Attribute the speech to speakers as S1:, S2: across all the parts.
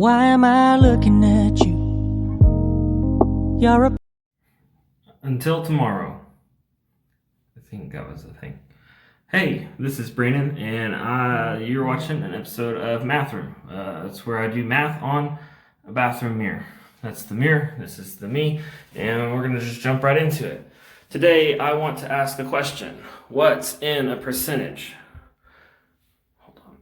S1: Why am I looking at you? You're a...
S2: Until tomorrow. I think that was the thing. Hey, this is Brandon, and you're watching an episode of Mathroom. That's where I do math on a bathroom mirror. That's the mirror, this is the me, and we're gonna just jump right into it. Today, I want to ask a question. What's in a percentage? Hold on.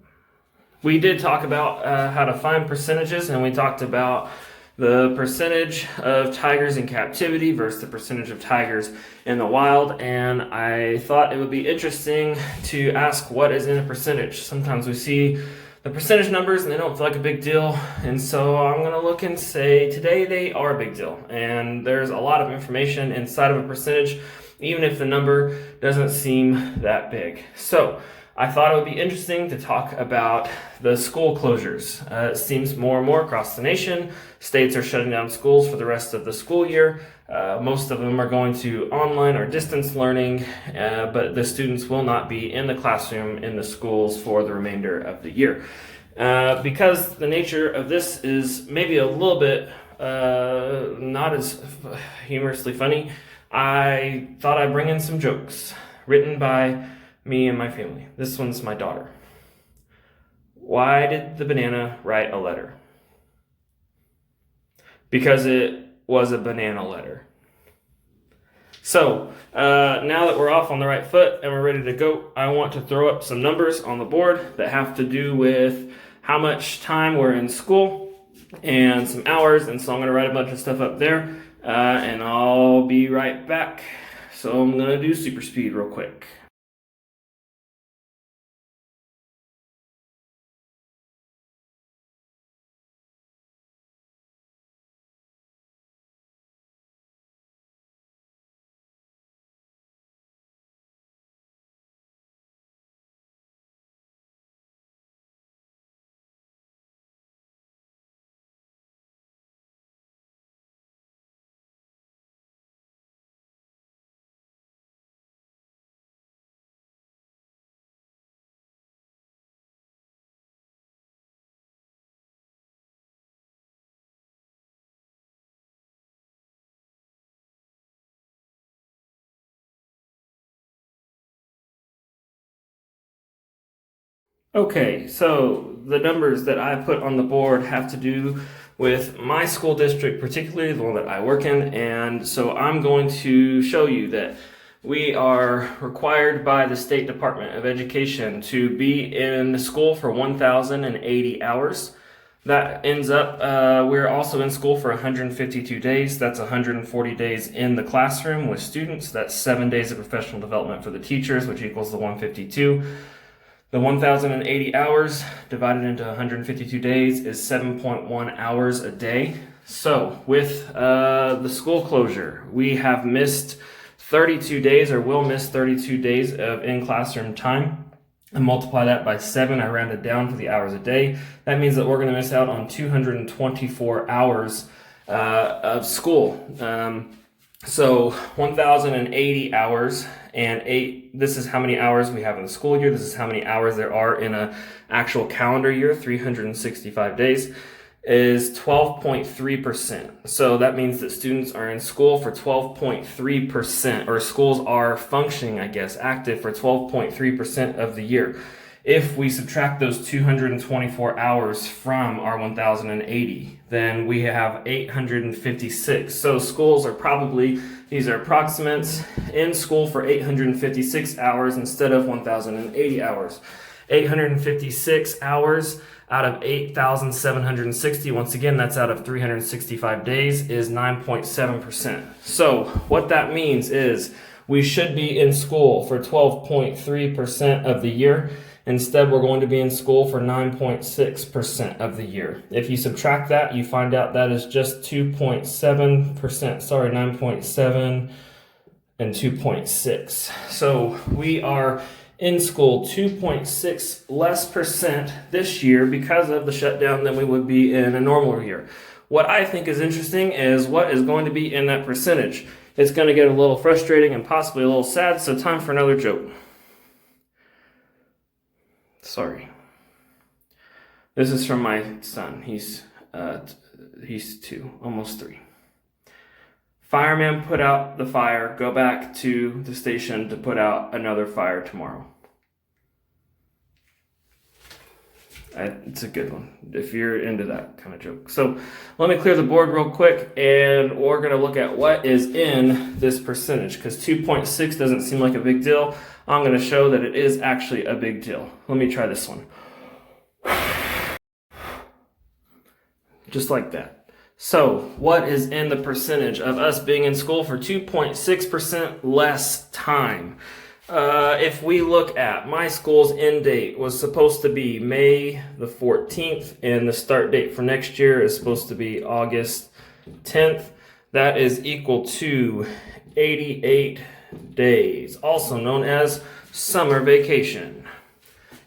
S2: We did talk about how to find percentages, and we talked about the percentage of tigers in captivity versus the percentage of tigers in the wild, and I thought it would be interesting to ask what is in a percentage. Sometimes we see the percentage numbers and they don't feel like a big deal, and so I'm going to look and say today they are a big deal, and there's a lot of information inside of a percentage even if the number doesn't seem that big. So I thought it would be interesting to talk about the school closures. It seems more and more across the nation, states are shutting down schools for the rest of the school year. Most of them are going to online or distance learning, but the students will not be in the classroom in the schools for the remainder of the year. Because the nature of this is maybe a little bit not as humorously funny, I thought I'd bring in some jokes written by me and my family. This one's my daughter. Why did the banana write a letter? Because it was a banana letter. So, now that we're off on the right foot and we're ready to go, I want to throw up some numbers on the board that have to do with how much time we're in school and some hours, and so I'm going to write a bunch of stuff up there, and I'll be right back. So I'm going to do super speed real quick. Okay, so the numbers that I put on the board have to do with my school district, particularly the one that I work in, and so I'm going to show you that we are required by the State Department of Education to be in school for 1,080 hours. That ends up, we're also in school for 152 days. That's 140 days in the classroom with students. That's 7 days of professional development for the teachers, which equals the 152. The 1,080 hours divided into 152 days is 7.1 hours a day. So with the school closure, we have missed 32 days, or will miss 32 days of in-classroom time. And multiply that by 7, I rounded down for the hours a day. That means that we're going to miss out on 224 hours of school. So 1,080 hours and 8, this is how many hours we have in the school year. This is how many hours there are in an actual calendar year, 365 days, is 12.3%. So that means that students are in school for 12.3%, or schools are functioning, I guess, active for 12.3% of the year. If we subtract those 224 hours from our 1,080, then we have 856. So schools are probably, these are approximates, in school for 856 hours instead of 1,080 hours. 856 hours out of 8,760, once again, that's out of 365 days, is 9.7%. So what that means is we should be in school for 12.3% of the year. Instead, we're going to be in school for 9.6% of the year. If you subtract that, you find out that is just 2.7%. Sorry, 9.7 and 2.6. So we are in school 2.6 less percent this year because of the shutdown than we would be in a normal year. What I think is interesting is what is going to be in that percentage. It's going to get a little frustrating and possibly a little sad, so time for another joke. Sorry. This is from my son. He's He's 2, almost 3. Fireman put out the fire, go back to the station to put out another fire tomorrow. It's a good one if you're into that kind of joke. So let me clear the board real quick, and we're going to look at what is in this percentage, because 2.6 doesn't seem like a big deal. I'm going to show that it is actually a big deal. Let me try this one. Just like that. So what is in the percentage of us being in school for 2.6% less time? If we look at my school's end date was supposed to be May the 14th, and the start date for next year is supposed to be August 10th. That is equal to 88 days, also known as summer vacation.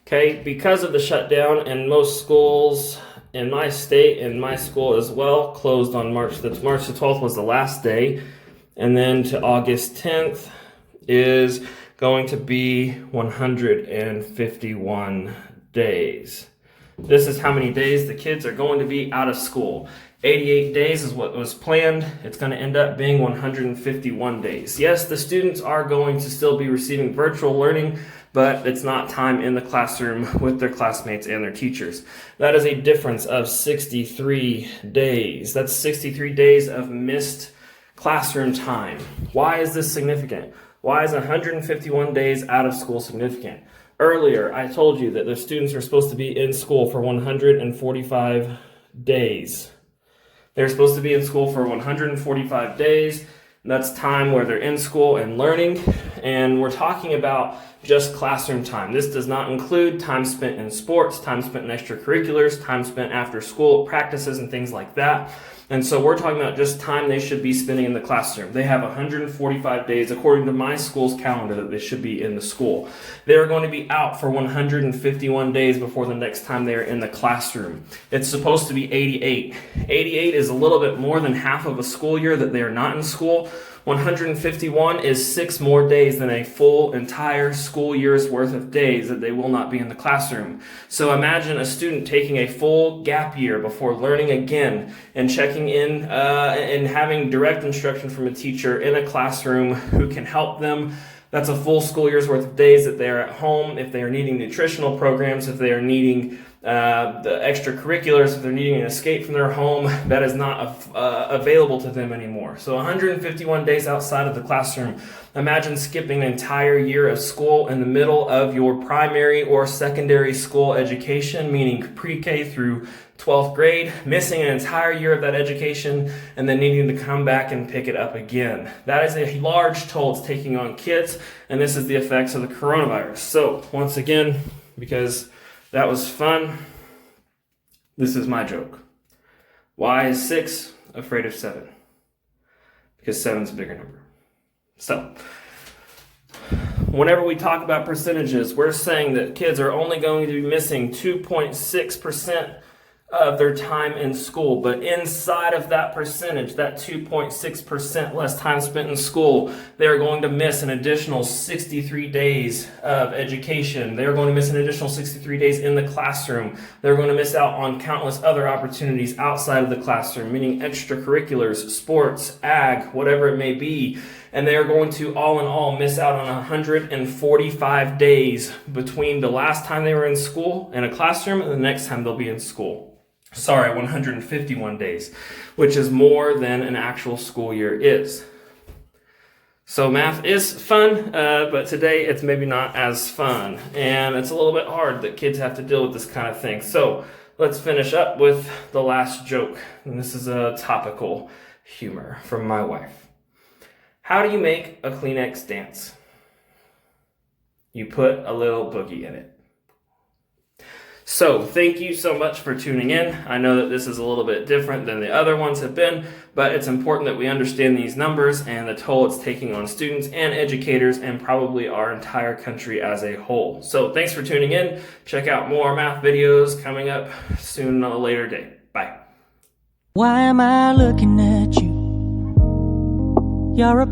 S2: Okay, because of the shutdown, and most schools in my state and my school as well closed on March the 12th was the last day, and then to August 10th is going to be 151 days. This is how many days the kids are going to be out of school. 88 days is what was planned. It's going to end up being 151 days. Yes, the students are going to still be receiving virtual learning, but it's not time in the classroom with their classmates and their teachers. That is a difference of 63 days. That's 63 days of missed classroom time. Why is this significant? Why is 151 days out of school significant? Earlier, I told you that the students are supposed to be in school for 145 days. They're supposed to be in school for 145 days. That's time where they're in school and learning. And we're talking about just classroom time. This does not include time spent in sports, time spent in extracurriculars, time spent after school practices and things like that. And so we're talking about just time they should be spending in the classroom. They have 145 days, according to my school's calendar, that they should be in the school. They're going to be out for 151 days before the next time they are in the classroom. It's supposed to be 88. 88 is a little bit more than half of a school year that they are not in school. 151 is 6 more days than a full entire school year's worth of days that they will not be in the classroom. So imagine a student taking a full gap year before learning again and checking in and having direct instruction from a teacher in a classroom who can help them. That's a full school year's worth of days that they are at home. If they are needing nutritional programs, if they are needing the extracurriculars, if they're needing an escape from their home, that is not available to them anymore. So 151 days outside of the classroom. Imagine skipping an entire year of school in the middle of your primary or secondary school education, meaning pre-K through 12th grade, missing an entire year of that education, and then needing to come back and pick it up again. That is a large toll it's taking on kids, and this is the effects of the coronavirus. So once again, because that was fun, this is my joke. Why is 6 afraid of 7? Because 7 is a bigger number. So, whenever we talk about percentages, we're saying that kids are only going to be missing 2.6% of their time in school. But inside of that percentage, that 2.6% less time spent in school, they're going to miss an additional 63 days of education. They're going to miss an additional 63 days in the classroom. They're going to miss out on countless other opportunities outside of the classroom, meaning extracurriculars, sports, ag, whatever it may be. And they are going to, all in all, miss out on 145 days between the last time they were in school in a classroom and the next time they'll be in school. Sorry, 151 days, which is more than an actual school year is. So math is fun, but today it's maybe not as fun. And it's a little bit hard that kids have to deal with this kind of thing. So let's finish up with the last joke. And this is a topical humor from my wife. How do you make a Kleenex dance? You put a little boogie in it. So thank you so much for tuning in. I know that this is a little bit different than the other ones have been, but it's important that we understand these numbers and the toll it's taking on students and educators and probably our entire country as a whole. So thanks for tuning in. Check out more math videos coming up soon on a later date. Bye.
S1: Why am I looking at you? You're a